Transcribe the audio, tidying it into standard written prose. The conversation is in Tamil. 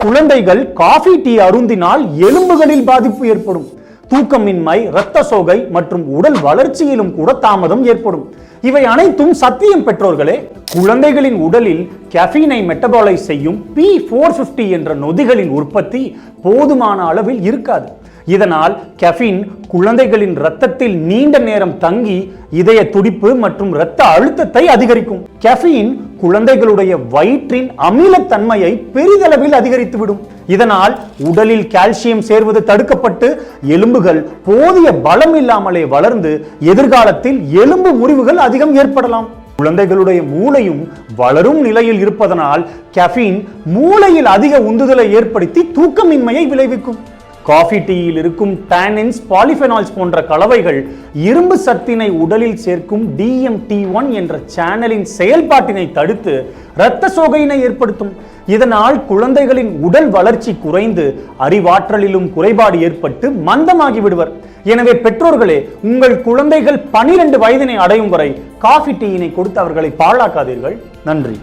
குழந்தைகள் காஃபி டீ அருந்தினால் எலும்புகளில் பாதிப்பு ஏற்படும். தூக்கமின்மை, இரத்த சோகை மற்றும் உடல் வளர்ச்சியிலும் கூட தாமதம் ஏற்படும். இவை அனைத்தும் சத்தியம் பெற்றோர்களே. குழந்தைகளின் உடலில் கெஃபீனை மெட்டபாலைஸ் செய்யும் P450 என்ற நொதிகளின் உற்பத்தி போதுமான அளவில் இருக்காது. இதனால் கெஃபீன் குழந்தைகளின் இரத்தத்தில் நீண்ட நேரம் தங்கி இதய துடிப்பு மற்றும் இரத்த அழுத்தத்தை அதிகரிக்கும். கெஃபீன் குழந்தைகளுடைய வயிற்றின் அமிலத்தன்மையை பெரிதளவில் அதிகரித்துவிடும். இதனால் உடலில் கால்சியம் சேர்வது தடுக்கப்பட்டு எலும்புகள் போதிய பலம் இல்லாமலே வளர்ந்து எதிர்காலத்தில் எலும்பு முறிவுகள் அதிகம் ஏற்படலாம். குழந்தைகளுடைய மூளையும் வளரும் நிலையில் இருப்பதனால் கெஃபீன் மூளையில் அதிக உந்துதலை ஏற்படுத்தி தூக்கமின்மையை விளைவிக்கும். காஃபி டீயில் இருக்கும் டானின்ஸ், பாலிஃபெனால்ஸ் போன்ற கலவைகள் இரும்பு சத்தினை உடலில் சேர்க்கும் DMT1 என்ற சேனலின் செயல்பாட்டினை தடுத்து இரத்த சோகையினை ஏற்படுத்தும். இதனால் குழந்தைகளின் உடல் வளர்ச்சி குறைந்து அறிவாற்றலிலும் குறைபாடு ஏற்பட்டு மந்தமாகி விடுவர். எனவே பெற்றோர்களே, உங்கள் குழந்தைகள் 12 வயதினை அடையும் வரை காஃபி டீயினை கொடுத்து அவர்களை பாழாக்காதீர்கள். நன்றி.